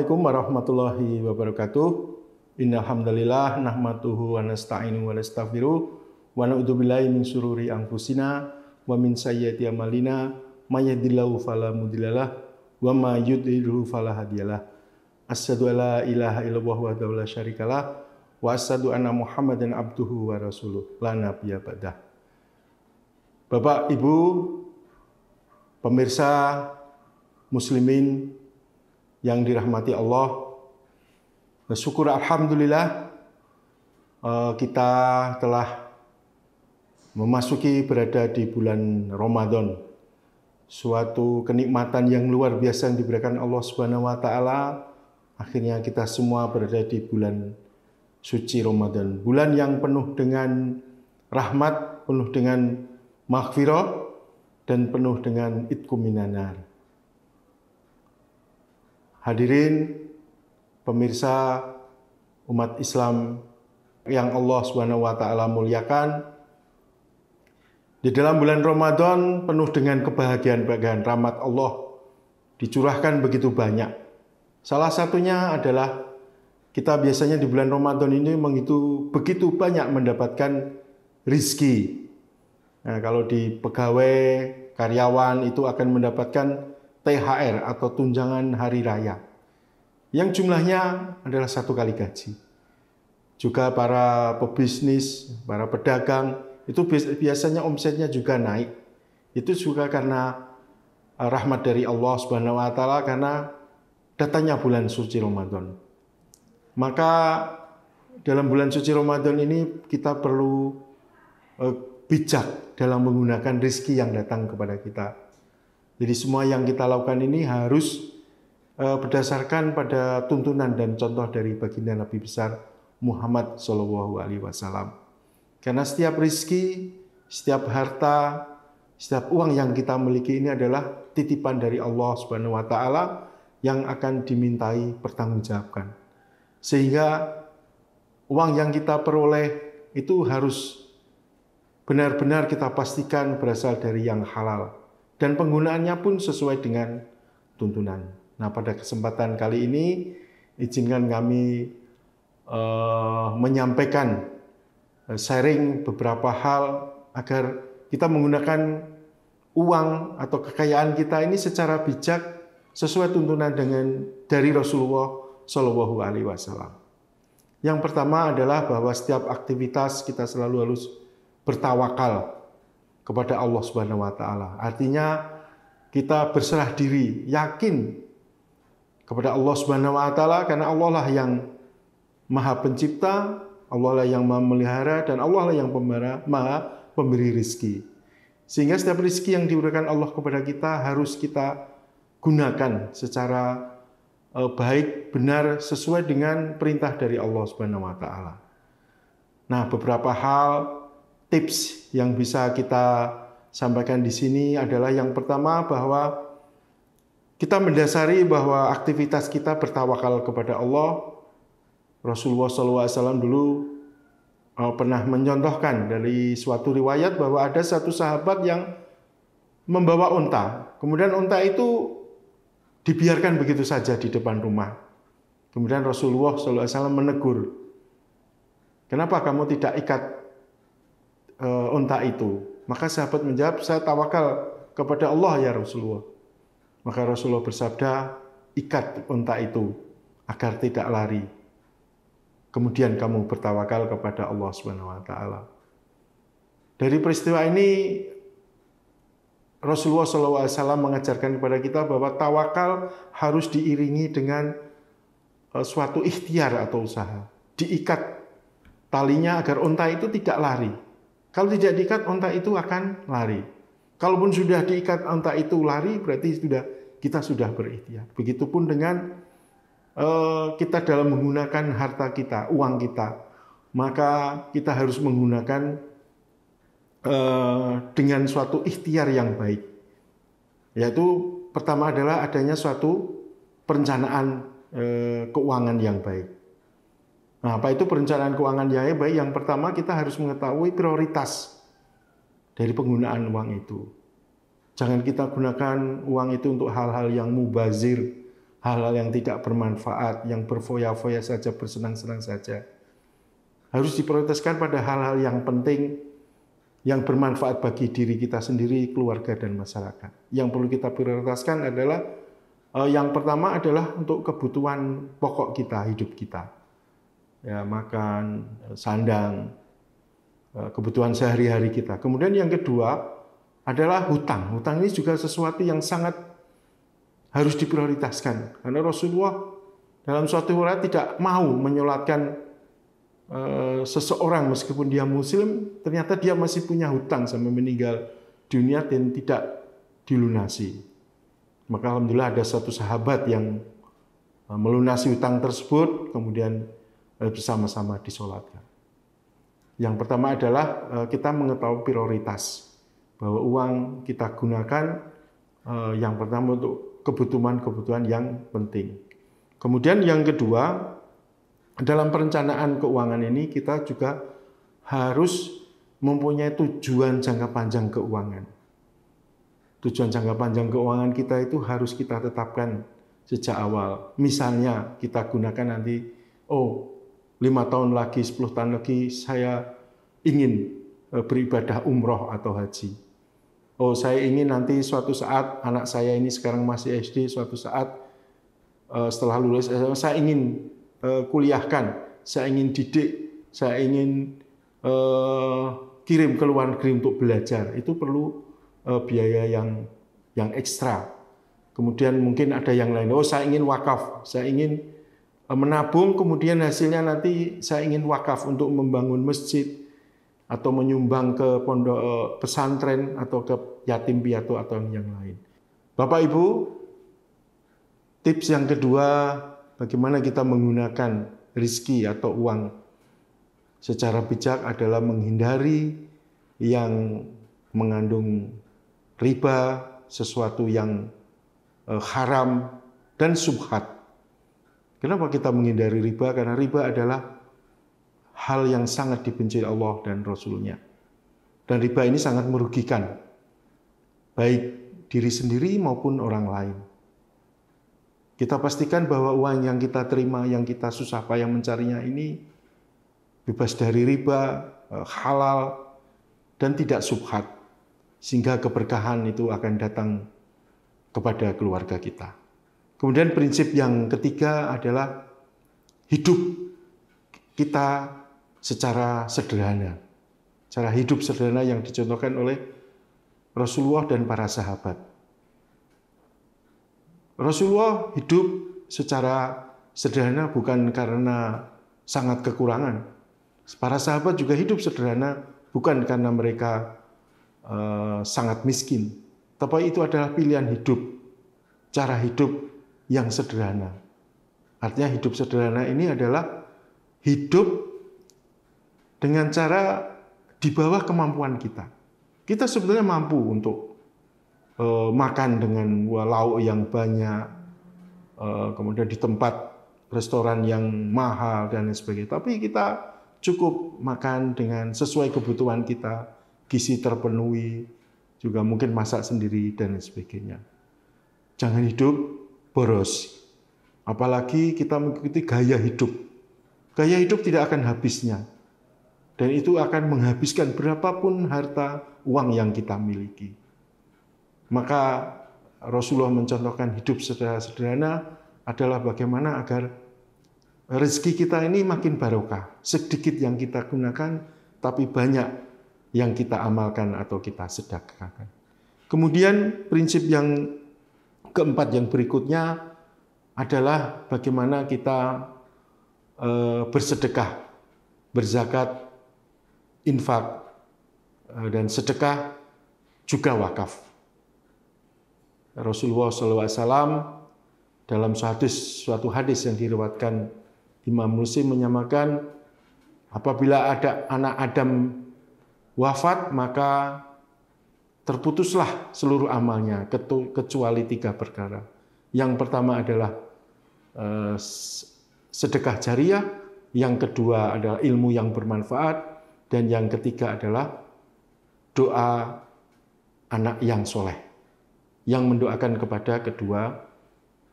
Assalamualaikum warahmatullahi wabarakatuh. Innal hamdalillah nahmaduhu wa nasta'inu wa nastaghfiruh wa na'udzubillahi min syururi anfusina wa min sayyiati a'malina may yahdihillahu fala mudhillalah wa may yudhlil fala hadiyalah. Asyhadu alla ilaha illallah wahdahu la syarikalah wa asyhadu anna Muhammadan abduhu wa rasuluh la nabiyya ba'dah. Bapak, Ibu, pemirsa muslimin yang dirahmati Allah, bersyukur alhamdulillah kita telah berada di bulan Ramadan. Suatu kenikmatan yang luar biasa yang diberikan Allah Subhanahu wa taala. Akhirnya kita semua berada di bulan suci Ramadan. Bulan yang penuh dengan rahmat, penuh dengan maghfirah, dan penuh dengan itqu minan nar. Hadirin pemirsa umat Islam yang Allah Subhanahu wa taala muliakan, di dalam bulan Ramadan penuh dengan kebahagiaan-kebahagiaan, rahmat Allah dicurahkan begitu banyak. Salah satunya adalah kita biasanya di bulan Ramadan ini begitu banyak mendapatkan rizki. Nah, kalau di pegawai, karyawan itu akan mendapatkan THR atau tunjangan hari raya yang jumlahnya adalah 1 kali gaji. Juga para pebisnis, para pedagang itu biasanya omsetnya juga naik. Itu juga karena rahmat dari Allah Subhanahu wa taala, karena datangnya bulan suci Ramadan. Maka dalam bulan suci Ramadan ini kita perlu bijak dalam menggunakan rezeki yang datang kepada kita. Jadi semua yang kita lakukan ini harus berdasarkan pada tuntunan dan contoh dari baginda Nabi besar Muhammad SAW. Karena setiap rezeki, setiap harta, setiap uang yang kita miliki ini adalah titipan dari Allah Subhanahu wa taala yang akan dimintai pertanggungjawabkan. Sehingga uang yang kita peroleh itu harus benar-benar kita pastikan berasal dari yang halal. Dan penggunaannya pun sesuai dengan tuntunan. Nah, pada kesempatan kali ini, izinkan kami menyampaikan sharing beberapa hal agar kita menggunakan uang atau kekayaan kita ini secara bijak sesuai tuntunan dari Rasulullah Shallallahu Alaihi Wasallam. Yang pertama adalah bahwa setiap aktivitas kita selalu harus bertawakal kepada Allah Subhanahu wa taala. Artinya kita berserah diri, yakin kepada Allah Subhanahu wa taala, karena Allah lah yang Maha Pencipta, Allah lah yang Maha Memelihara, dan Allah lah yang Maha Pemberi rizki. Sehingga setiap rizki yang diberikan Allah kepada kita harus kita gunakan secara baik, benar, sesuai dengan perintah dari Allah Subhanahu wa taala. Nah, beberapa hal tips yang bisa kita sampaikan di sini adalah yang pertama, bahwa kita mendasari bahwa aktivitas kita bertawakal kepada Allah. Rasulullah SAW dulu pernah mencontohkan dari suatu riwayat bahwa ada satu sahabat yang membawa unta. Kemudian unta itu dibiarkan begitu saja di depan rumah. Kemudian Rasulullah SAW menegur, "Kenapa kamu tidak ikat unta itu?" Maka sahabat menjawab, "Saya tawakal kepada Allah ya Rasulullah." Maka Rasulullah bersabda, "Ikat unta itu agar tidak lari. Kemudian kamu bertawakal kepada Allah Subhanahu wa taala." Dari peristiwa ini Rasulullah SAW mengajarkan kepada kita bahwa tawakal harus diiringi dengan suatu ikhtiar atau usaha. Diikat talinya agar unta itu tidak lari. Kalau tidak diikat, unta itu akan lari. Kalaupun sudah diikat, unta itu lari, berarti kita sudah berikhtiar. Begitupun dengan kita dalam menggunakan harta kita, uang kita. Maka kita harus menggunakan dengan suatu ikhtiar yang baik. Yaitu pertama adalah adanya suatu perencanaan keuangan yang baik. Nah, apa itu perencanaan keuangan yang baik? Yang pertama, kita harus mengetahui prioritas dari penggunaan uang itu. Jangan kita gunakan uang itu untuk hal-hal yang mubazir, hal-hal yang tidak bermanfaat, yang berfoya-foya saja, bersenang-senang saja. Harus diprioritaskan pada hal-hal yang penting, yang bermanfaat bagi diri kita sendiri, keluarga, dan masyarakat. Yang perlu kita prioritaskan adalah yang pertama adalah untuk kebutuhan pokok kita, hidup kita. Ya, makan, sandang, kebutuhan sehari-hari kita. Kemudian yang kedua adalah hutang. Hutang ini juga sesuatu yang sangat harus diprioritaskan. Karena Rasulullah dalam suatu riwayat tidak mau menyolatkan seseorang meskipun dia muslim, ternyata dia masih punya hutang sampai meninggal dunia dan tidak dilunasi. Maka alhamdulillah ada satu sahabat yang melunasi hutang tersebut, kemudian bersama-sama disolatkan. Yang pertama adalah kita mengetahui prioritas, bahwa uang kita gunakan yang pertama untuk kebutuhan-kebutuhan yang penting. Kemudian yang kedua, dalam perencanaan keuangan ini kita juga harus mempunyai tujuan jangka panjang keuangan. Tujuan jangka panjang keuangan kita itu harus kita tetapkan sejak awal. Misalnya kita gunakan nanti, 5 tahun lagi, 10 tahun lagi saya ingin beribadah umroh atau haji. Saya ingin nanti suatu saat anak saya ini sekarang masih SD, suatu saat setelah lulus saya ingin kuliahkan, saya ingin didik, saya ingin kirim ke luar negeri untuk belajar. Itu perlu biaya yang ekstra. Kemudian mungkin ada yang lain. Saya ingin wakaf, saya ingin menabung, kemudian hasilnya nanti saya ingin wakaf untuk membangun masjid atau menyumbang ke pondok pesantren atau ke yatim piatu atau yang lain. Bapak Ibu, tips yang kedua, bagaimana kita menggunakan rezeki atau uang secara bijak adalah menghindari yang mengandung riba, sesuatu yang haram dan subhat. Kenapa kita menghindari riba? Karena riba adalah hal yang sangat dibenci Allah dan Rasul-Nya. Dan riba ini sangat merugikan, baik diri sendiri maupun orang lain. Kita pastikan bahwa uang yang kita terima, yang kita susah payah mencarinya ini bebas dari riba, halal, dan tidak subhat. Sehingga keberkahan itu akan datang kepada keluarga kita. Kemudian prinsip yang ketiga adalah hidup kita secara sederhana. Cara hidup sederhana yang dicontohkan oleh Rasulullah dan para sahabat. Rasulullah hidup secara sederhana bukan karena sangat kekurangan. Para sahabat juga hidup sederhana bukan karena mereka sangat miskin. Tapi itu adalah pilihan hidup, cara hidup yang sederhana. Artinya hidup sederhana ini adalah hidup dengan cara di bawah kemampuan kita. Kita sebetulnya mampu untuk makan dengan lauk yang banyak, kemudian di tempat restoran yang mahal dan lain sebagainya. Tapi kita cukup makan dengan sesuai kebutuhan kita, gizi terpenuhi, juga mungkin masak sendiri dan lain sebagainya. Jangan hidup boros. Apalagi kita mengikuti gaya hidup. Gaya hidup tidak akan habisnya. Dan itu akan menghabiskan berapapun harta uang yang kita miliki. Maka Rasulullah mencontohkan hidup sederhana adalah bagaimana agar rezeki kita ini makin barokah. Sedikit yang kita gunakan, tapi banyak yang kita amalkan atau kita sedekahkan. Kemudian prinsip yang keempat yang berikutnya adalah bagaimana kita bersedekah, berzakat, infak, dan sedekah juga wakaf. Rasulullah SAW dalam suatu hadis yang diriwayatkan Imam Muslim menyamakan, apabila ada anak Adam wafat, maka terputuslah seluruh amalnya kecuali 3 perkara. Yang pertama adalah sedekah jariah, yang kedua adalah ilmu yang bermanfaat, dan yang ketiga adalah doa anak yang soleh, yang mendoakan kepada kedua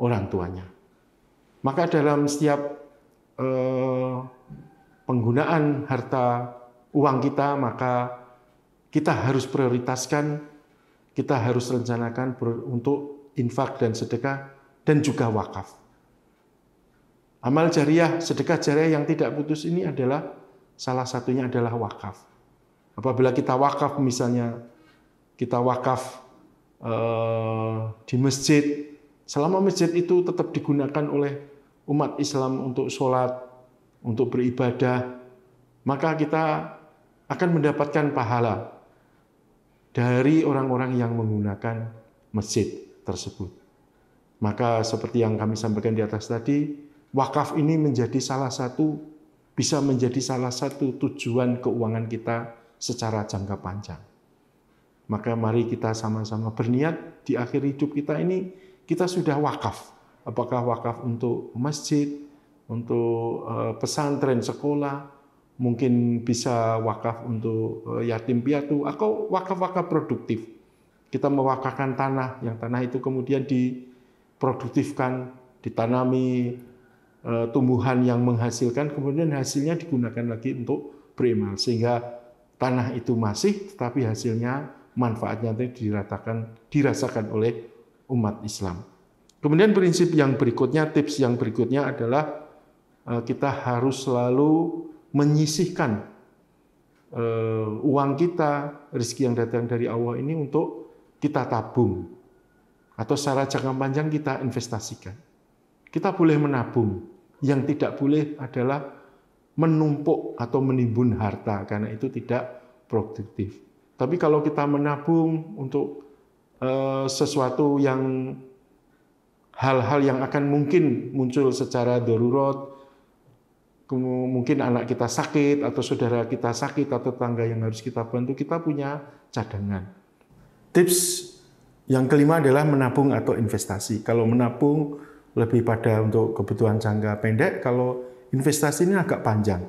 orang tuanya. Maka dalam setiap penggunaan harta uang kita, maka kita harus prioritaskan, kita harus rencanakan untuk infak dan sedekah dan juga wakaf. Amal jariah, sedekah jariah yang tidak putus ini adalah salah satunya adalah wakaf. Apabila kita wakaf, misalnya kita wakaf di masjid, selama masjid itu tetap digunakan oleh umat Islam untuk sholat, untuk beribadah, maka kita akan mendapatkan pahala dari orang-orang yang menggunakan masjid tersebut. Maka seperti yang kami sampaikan di atas tadi, wakaf ini bisa menjadi salah satu tujuan keuangan kita secara jangka panjang. Maka mari kita sama-sama berniat di akhir hidup kita ini kita sudah wakaf. Apakah wakaf untuk masjid, untuk pesantren, sekolah, mungkin bisa wakaf untuk yatim piatu, atau wakaf-wakaf produktif. Kita mewakafkan tanah, yang tanah itu kemudian diproduktifkan, ditanami tumbuhan yang menghasilkan, kemudian hasilnya digunakan lagi untuk beramal, sehingga tanah itu masih, tetapi hasilnya, manfaatnya dirasakan oleh umat Islam. Kemudian prinsip yang berikutnya, tips yang berikutnya adalah kita harus selalu menyisihkan uang kita, rezeki yang datang dari Allah ini untuk kita tabung, atau secara jangka panjang kita investasikan. Kita boleh menabung, yang tidak boleh adalah menumpuk atau menimbun harta, karena itu tidak produktif. Tapi kalau kita menabung untuk sesuatu yang hal-hal yang akan mungkin muncul secara darurat, mungkin anak kita sakit, atau saudara kita sakit, atau tetangga yang harus kita bantu, kita punya cadangan. Tips yang kelima adalah menabung atau investasi. Kalau menabung lebih pada untuk kebutuhan jangka pendek, kalau investasi ini agak panjang.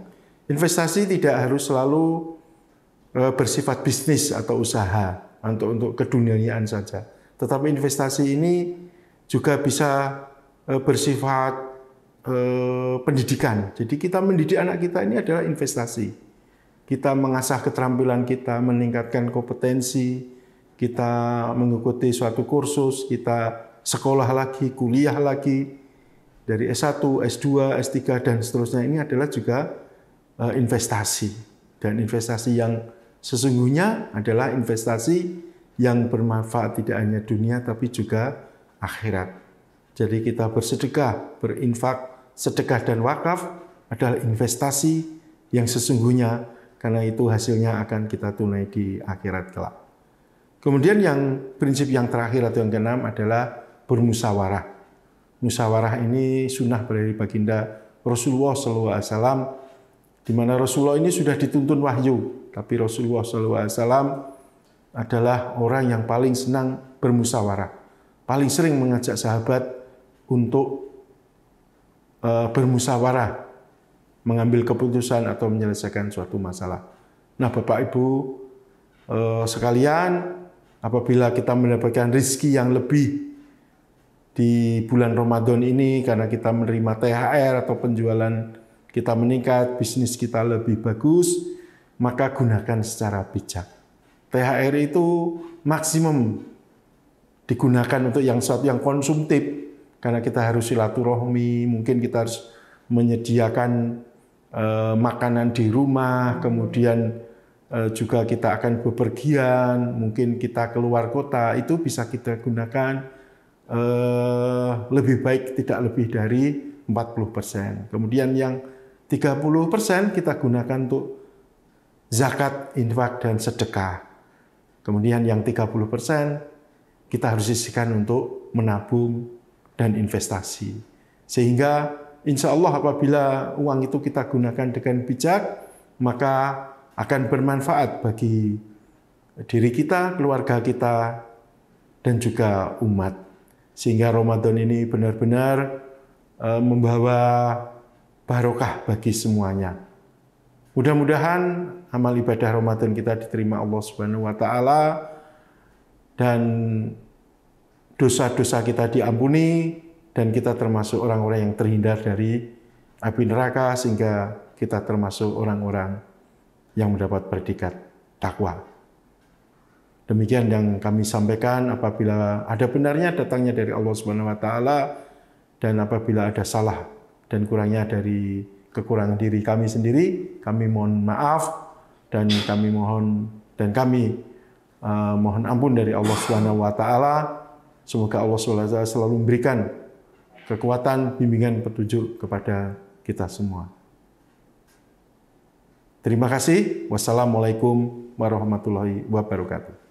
Investasi tidak harus selalu bersifat bisnis atau usaha untuk keduniaan saja. Tetapi investasi ini juga bisa bersifat pendidikan. Jadi kita mendidik anak kita ini adalah investasi. Kita mengasah keterampilan kita, meningkatkan kompetensi, kita mengikuti suatu kursus, kita sekolah lagi, kuliah lagi, dari S1, S2, S3, dan seterusnya. Ini adalah juga investasi. Dan investasi yang sesungguhnya adalah investasi yang bermanfaat tidak hanya dunia, tapi juga akhirat. Jadi kita bersedekah, berinfak, sedekah dan wakaf adalah investasi yang sesungguhnya, karena itu hasilnya akan kita tunai di akhirat kelak. Kemudian prinsip yang terakhir atau yang keenam adalah bermusyawarah. Musyawarah ini sunnah dari baginda Rasulullah SAW, di mana Rasulullah ini sudah dituntun wahyu, tapi Rasulullah SAW adalah orang yang paling senang bermusyawarah, paling sering mengajak sahabat untuk bermusyawarah, mengambil keputusan atau menyelesaikan suatu masalah. Nah, Bapak Ibu sekalian, apabila kita mendapatkan rezeki yang lebih di bulan Ramadan ini karena kita menerima THR atau penjualan kita meningkat, bisnis kita lebih bagus, maka gunakan secara bijak. THR itu maksimum digunakan untuk sesuatu yang konsumtif, karena kita harus silaturahmi, mungkin kita harus menyediakan makanan di rumah, kemudian juga kita akan bepergian, mungkin kita keluar kota, itu bisa kita gunakan lebih baik tidak lebih dari 40%. Kemudian yang 30% kita gunakan untuk zakat, infak, dan sedekah. Kemudian yang 30% kita harus sisihkan untuk menabung dan investasi. Sehingga insya Allah apabila uang itu kita gunakan dengan bijak, maka akan bermanfaat bagi diri kita, keluarga kita, dan juga umat. Sehingga Ramadan ini benar-benar membawa barokah bagi semuanya. Mudah-mudahan amal ibadah Ramadan kita diterima Allah Subhanahu wa taala dan dosa-dosa kita diampuni, dan kita termasuk orang-orang yang terhindar dari api neraka, sehingga kita termasuk orang-orang yang mendapat predikat takwa. Demikian yang kami sampaikan. Apabila ada benarnya datangnya dari Allah Subhanahu wa taala, dan apabila ada salah dan kurangnya dari kekurangan diri kami sendiri, kami mohon maaf, dan kami mohon ampun dari Allah Subhanahu wa taala. Semoga Allah Subhanahu wa taala selalu memberikan kekuatan, bimbingan, petunjuk kepada kita semua. Terima kasih. Wassalamualaikum warahmatullahi wabarakatuh.